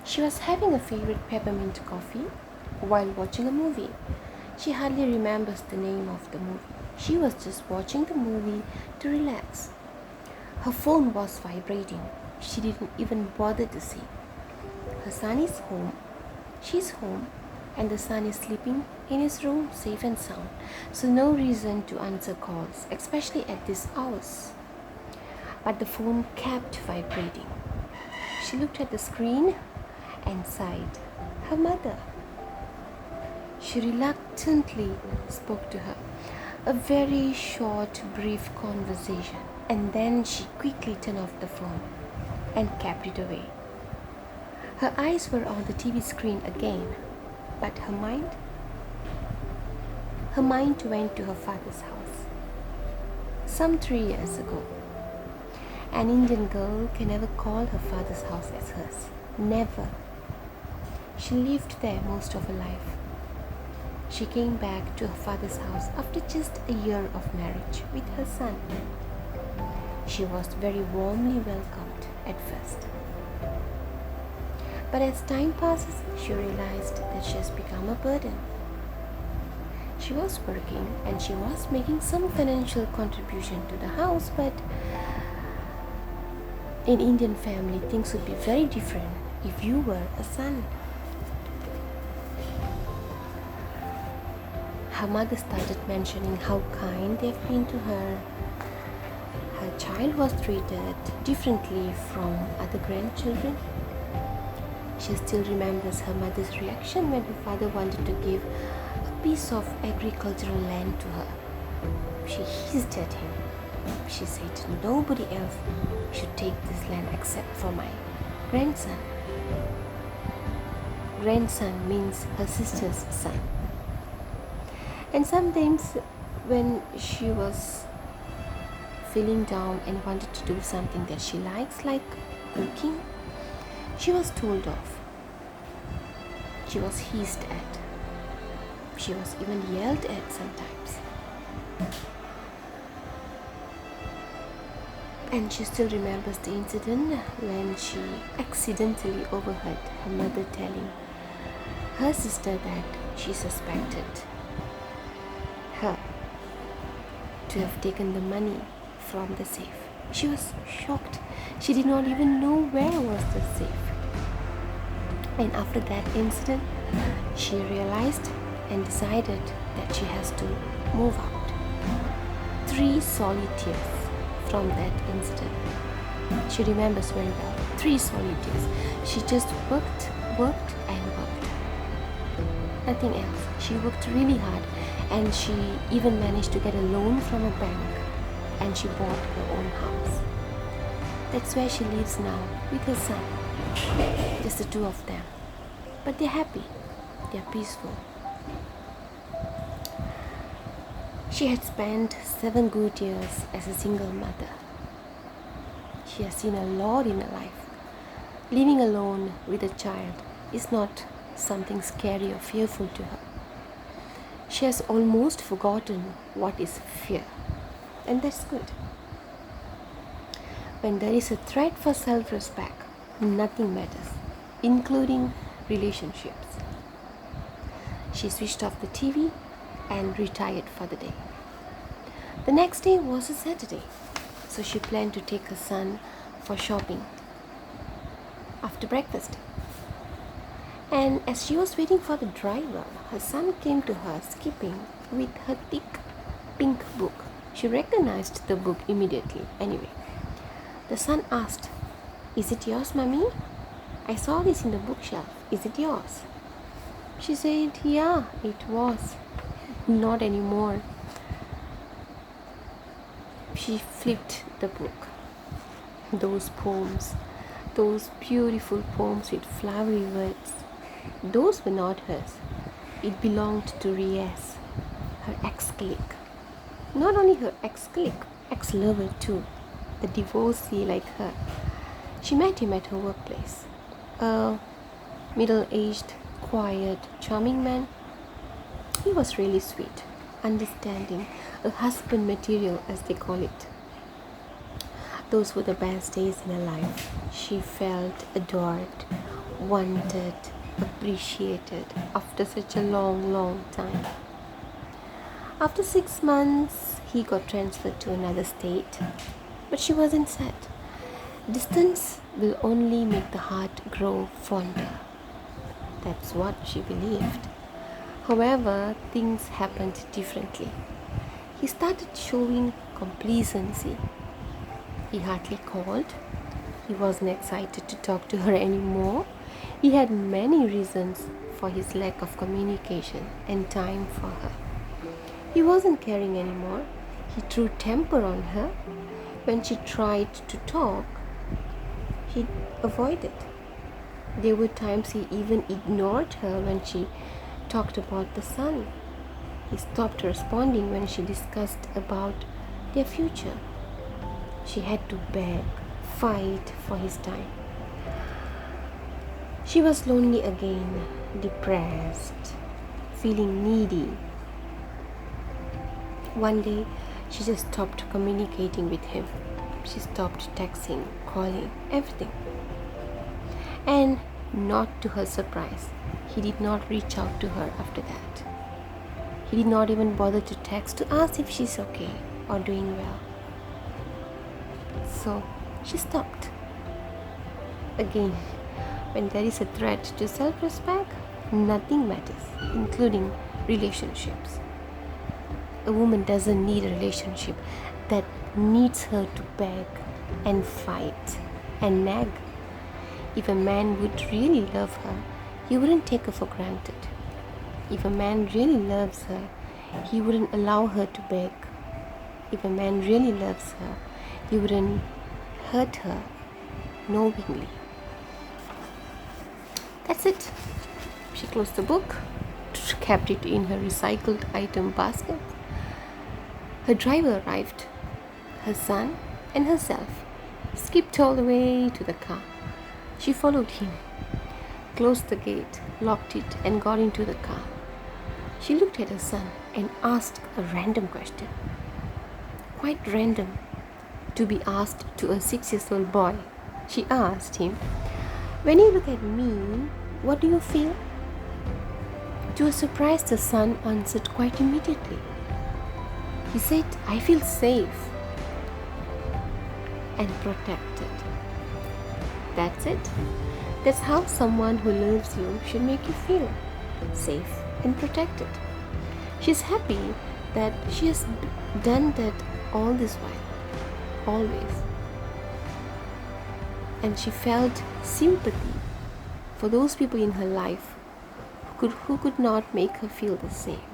She was having a favorite peppermint coffee while watching a movie. She hardly remembers the name of the movie. She was just watching the movie to relax. Her phone was vibrating. She didn't even bother to see. Her son is home. She's home. And the son is sleeping in his room safe and sound. So no reason to answer calls, especially at this hours. But the phone kept vibrating. She looked at the screen and sighed. Her mother. She reluctantly spoke to her. A very short, brief conversation. And then she quickly turned off the phone and kept it away. Her eyes were on the TV screen again, but her mind went to her father's house. Some 3 years ago. An Indian girl can never call her father's house as hers. Never. She lived there most of her life. She came back to her father's house after just a year of marriage with her son. She was very warmly welcomed at first. But as time passes, she realized that she has become a burden. She was working and she was making some financial contribution to the house, but in Indian family, things would be very different if you were a son. Her mother started mentioning how kind they've been to her. Her child was treated differently from other grandchildren. She still remembers her mother's reaction when her father wanted to give a piece of agricultural land to her. She hissed at him. She said nobody else should take this land except for my grandson. Grandson means her sister's son. And sometimes when she was feeling down and wanted to do something that she likes, like cooking, she was told off. She was hissed at. She was even yelled at sometimes. And she still remembers the incident when she accidentally overheard her mother telling her sister that she suspected her to have taken the money from the safe. She was shocked. She did not even know where was the safe. And after that incident, she realized and decided that she has to move out. 3 solid years from that incident. She remembers very well. 3 solid years. She just worked and worked. Nothing else. She worked really hard and she even managed to get a loan from a bank and she bought her own house. That's where she lives now with her son. Just the 2 of them. But they're happy. They're peaceful. She had spent 7 good years as a single mother. She has seen a lot in her life. Living alone with a child is not something scary or fearful to her. She has almost forgotten what is fear. And that's good. When there is a threat for self-respect, nothing matters, including relationships. She switched off the TV and retired for the day. The next day was a Saturday, so she planned to take her son for shopping after breakfast. And as she was waiting for the driver, her son came to her skipping with her thick pink book. She recognized the book immediately. Anyway, the son asked, "Is it yours, Mummy? I saw this in the bookshelf. Is it yours?" She said, "Yeah, it was. Not anymore." She flipped the book. Those poems, those beautiful poems with flowery words, those were not hers. It belonged to Riaz, her ex-colleague. Not only her ex-colleague, ex-lover too, a divorcee like her. She met him at her workplace. A middle-aged, quiet, charming man. He was really sweet, understanding, a husband material as they call it. Those were the best days in her life. She felt adored, wanted, appreciated after such a long time. After 6 months, he got transferred to another state, but she wasn't sad. Distance will only make the heart grow fonder. That's what she believed. However, things happened differently. He started showing complacency. He hardly called. He wasn't excited to talk to her anymore. He had many reasons for his lack of communication and time for her. He wasn't caring anymore. He threw temper on her. When she tried to talk, he'd avoid it. There were times he even ignored her when she talked about the son. He stopped responding when she discussed about their future. She had to beg, fight for his time. She was lonely again, depressed, feeling needy. One day, she just stopped communicating with him. She stopped texting, calling, everything. And not to her surprise, he did not reach out to her after that. He did not even bother to text to ask if she's okay or doing well. So she stopped. Again, when there is a threat to self-respect, nothing matters, including relationships. A woman doesn't need a relationship that needs her to beg and fight and nag. If a man would really love her, he wouldn't take her for granted. If a man really loves her, he wouldn't allow her to beg. If a man really loves her, he wouldn't hurt her knowingly. That's it. She closed the book, kept it in her recycled item basket. Her driver arrived. Her son and herself skipped all the way to the car. She followed him, closed the gate, locked it, and got into the car. She looked at her son and asked a random question. Quite random to be asked to a 6-year-old boy. She asked him, "When you look at me, what do you feel?" To her surprise, the son answered quite immediately. He said, "I feel safe and protected." That's it. That's how someone who loves you should make you feel safe and protected. She's happy that she has done that all this while, always. And she felt sympathy for those people in her life who could not make her feel the same.